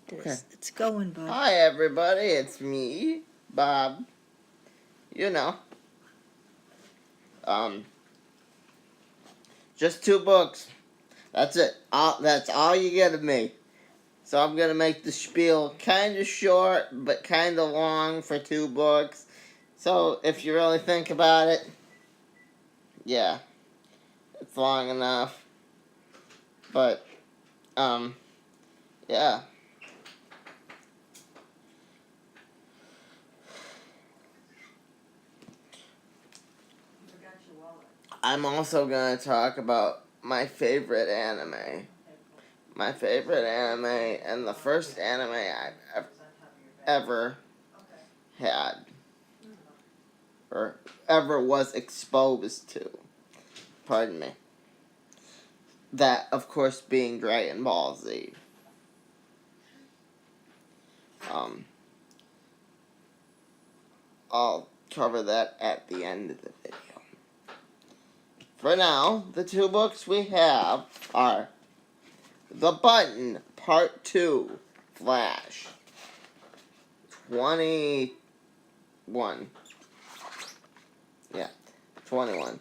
this. Okay. It's going, Bob. Hi, everybody. It's me, Bob. You know. Just 2 books. That's it. That's all you get of me. So I'm going to make the spiel kind of short, but kind of long for 2 books. So if you really think about it, yeah, it's long enough. But, yeah. I'm also going to talk about my favorite anime. My favorite anime, and the first anime I've ever had, or ever was exposed to. Pardon me. That, of course, being Dragon Ball Z. I'll cover that at the end of the video. For now, the 2 books we have are The Button, Part 2, Flash, 21. Yeah, 21.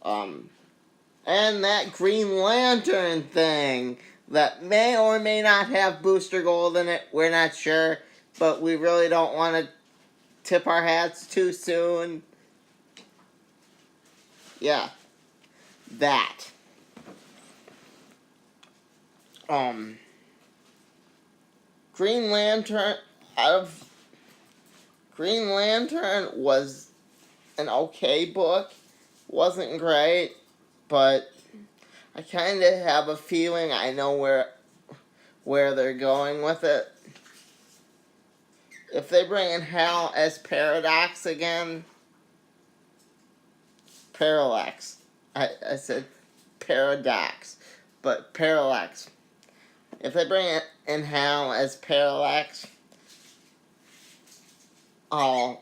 And that Green Lantern thing that may or may not have Booster Gold in it. We're not sure, but we really don't want to tip our hats too soon. Yeah, that. Green Lantern was an okay book. Wasn't great, but I kind of have a feeling I know where they're going with it. If they bring in Hal as Paradox again, Parallax. I said Paradox, but Parallax. If they bring in Hal as Parallax, I'll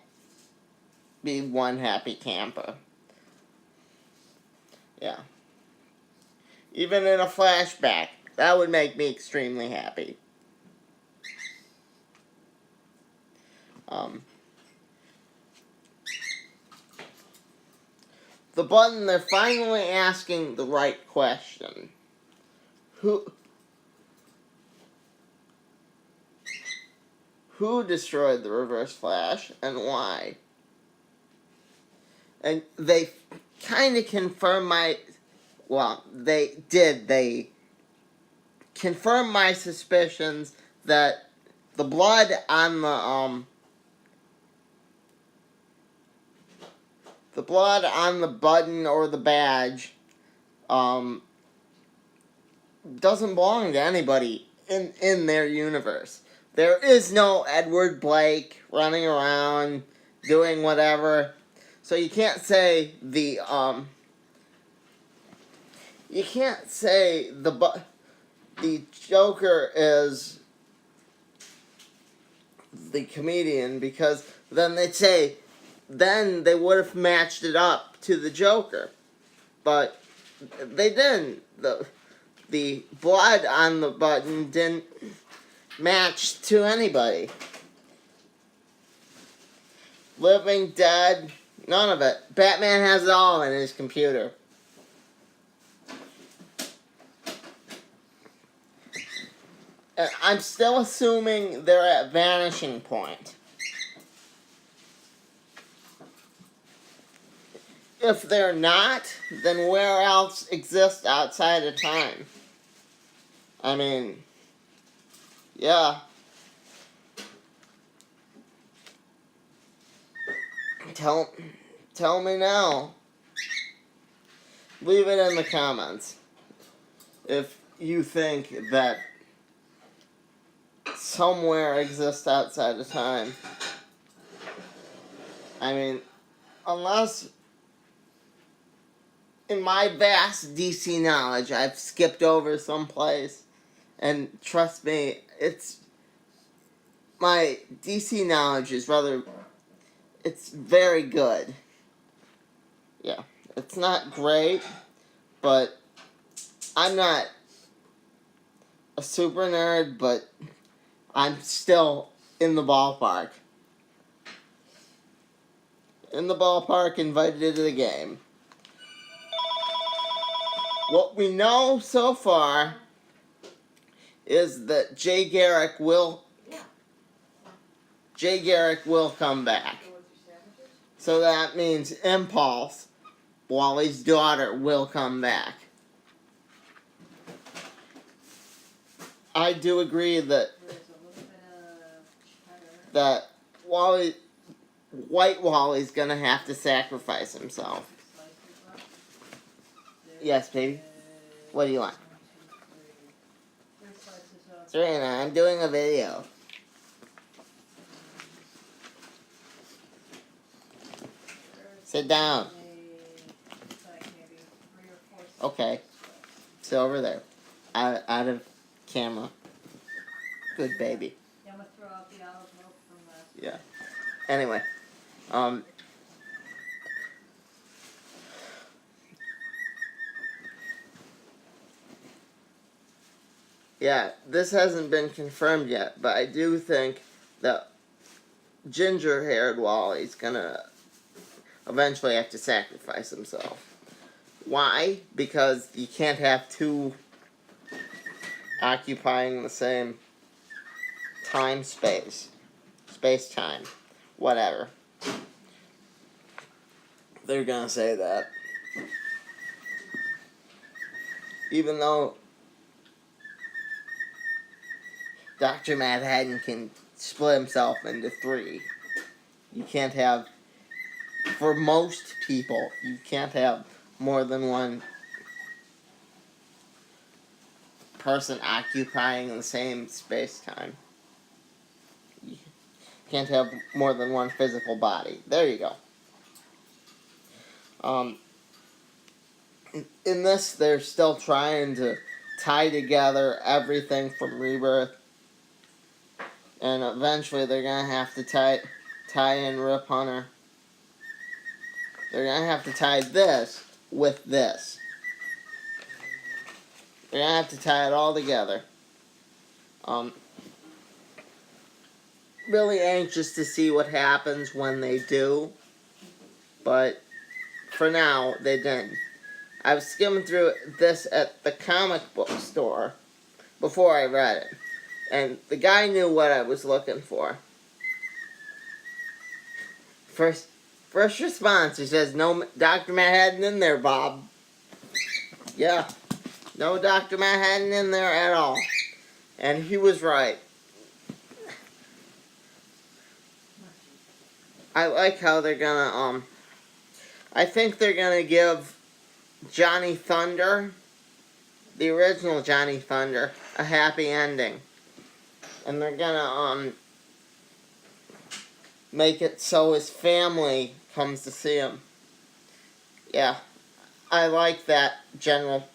be one happy camper. Yeah. Even in a flashback, that would make me extremely happy. The Button, they're finally asking the right question. Who destroyed the Reverse Flash and why? And they kind of confirm they confirm my suspicions that the blood on the button or the badge doesn't belong to anybody in their universe. There is no Edward Blake running around doing whatever. So you can't say the Joker is the comedian, because then they'd say they would have matched it up to the Joker. But they didn't. The blood on the button didn't match to anybody. Living, dead, none of it. Batman has it all in his computer. And I'm still assuming they're at Vanishing Point. If they're not, then where else exists outside of time? I mean, yeah. Tell me now. Leave it in the comments if you think that somewhere exists outside of time. I mean, unless in my vast DC knowledge I've skipped over someplace, and trust me, my DC knowledge is it's very good. Yeah, it's not great, but I'm not a super nerd, but I'm still in the ballpark. In the ballpark, invited to the game. What we know so far is that Jay Garrick will come back. So that means Impulse, Wally's daughter, will come back. I do agree that White Wally's gonna have to sacrifice himself. Yes, baby. What do you want? Serena, I'm doing a video. Sit down. Okay. It's over there. Out of camera. Good baby. Yeah, I'm gonna throw out the olive milk from last. Yeah. Anyway. Yeah, this hasn't been confirmed yet, but I do think that ginger-haired Wally's gonna eventually have to sacrifice himself. Why? Because you can't have two occupying the same space-time, whatever. They're gonna say that. Even though Dr. Manhattan can split himself into three, you can't have, for most people, you can't have more than one person occupying the same space-time. You can't have more than one physical body. There you go. In this, they're still trying to tie together everything from Rebirth, and eventually they're gonna have to tie in Rip Hunter. They're gonna have to tie this with this. They're gonna have to tie it all together. Really anxious to see what happens when they do, but for now, they didn't. I was skimming through this at the comic book store before I read it, and the guy knew what I was looking for. First response, he says, "No Dr. Manhattan in there, Bob." Yeah, no Dr. Manhattan in there at all. And he was right. I like how they're gonna, I think they're gonna give Johnny Thunder, the original Johnny Thunder, a happy ending. And they're gonna, make it so his family comes to see him. Yeah, I like that general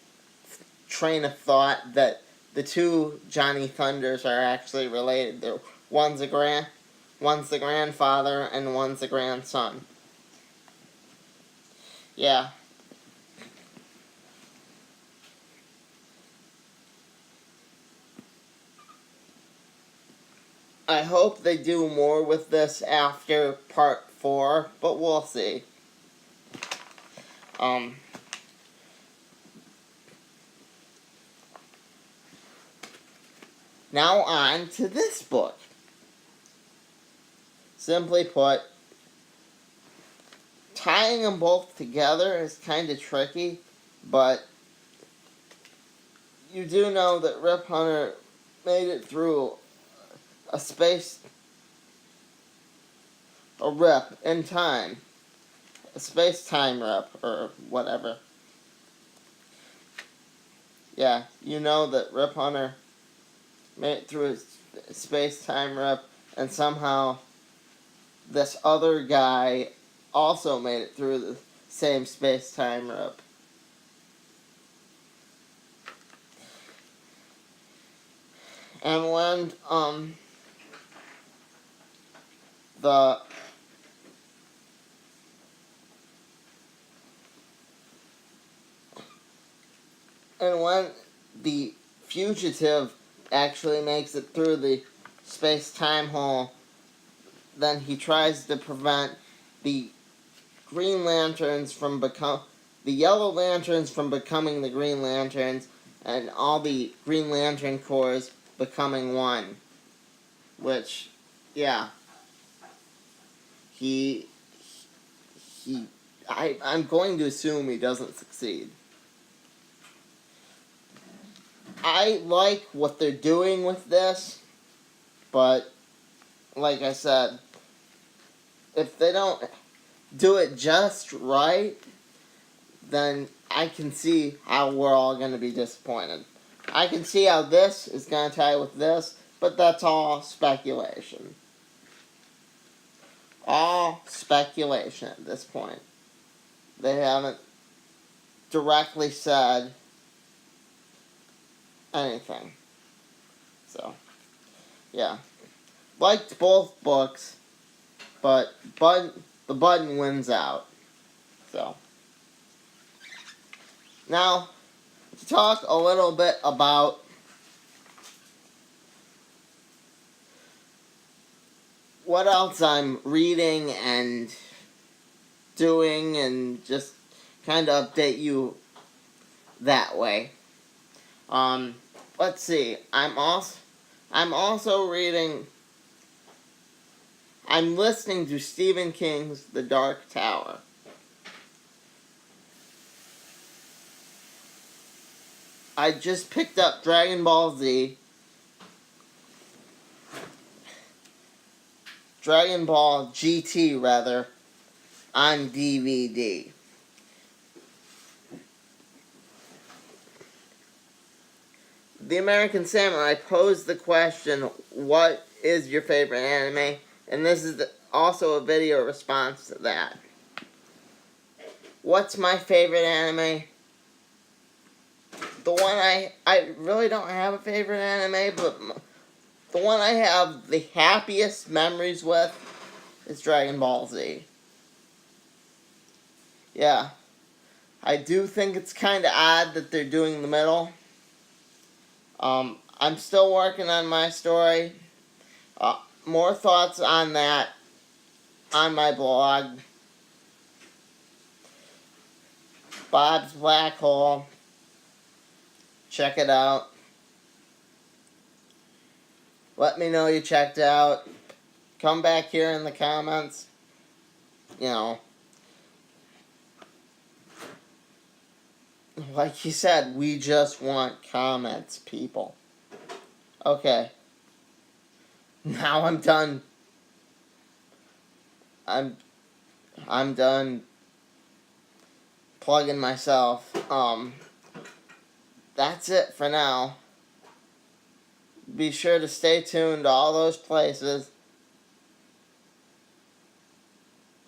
train of thought that the two Johnny Thunders are actually related. One's the grandfather and one's the grandson. Yeah. I hope they do more with this after part 4, but we'll see. Now on to this book. Simply put, tying them both together is kind of tricky, but you do know that Rip Hunter made it through a rip in time. A space-time rip, or whatever. Yeah, you know that Rip Hunter made it through a space-time rip, and somehow this other guy also made it through the same space-time rip. And when, the fugitive actually makes it through the space-time hole, then he tries to prevent the Green Lanterns from the Yellow Lanterns from becoming the Green Lanterns, and all the Green Lantern Corps becoming one. Which, yeah, I'm going to assume he doesn't succeed. I like what they're doing with this, but like I said, if they don't do it just right, then I can see how we're all going to be disappointed. I can see how this is going to tie with this, but that's all speculation. All speculation at this point. They haven't directly said anything. So, yeah. Liked both books, but the button wins out. So, now, to talk a little bit about what else I'm reading and doing, and just kind of update you that way. Let's see. I'm also reading. I'm listening to Stephen King's The Dark Tower. I just picked up Dragon Ball GT, on DVD. The American Samurai posed the question, what is your favorite anime? And this is also a video response to that. What's my favorite anime? The one I really don't have a favorite anime, but the one I have the happiest memories with is Dragon Ball Z. Yeah. I do think it's kind of odd that they're doing the middle. I'm still working on my story. More thoughts on that on my blog. Bob's Black Hole. Check it out. Let me know you checked out. Come back here in the comments. You know. Like you said, we just want comments, people. Okay. Now I'm done. I'm done plugging myself. That's it for now. Be sure to stay tuned to all those places.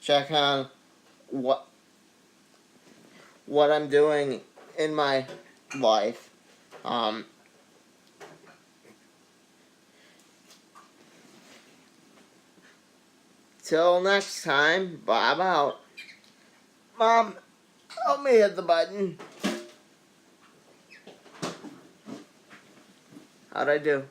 Check on what I'm doing in my life. Till next time, Bob out. Mom, help me hit the button. How'd I do?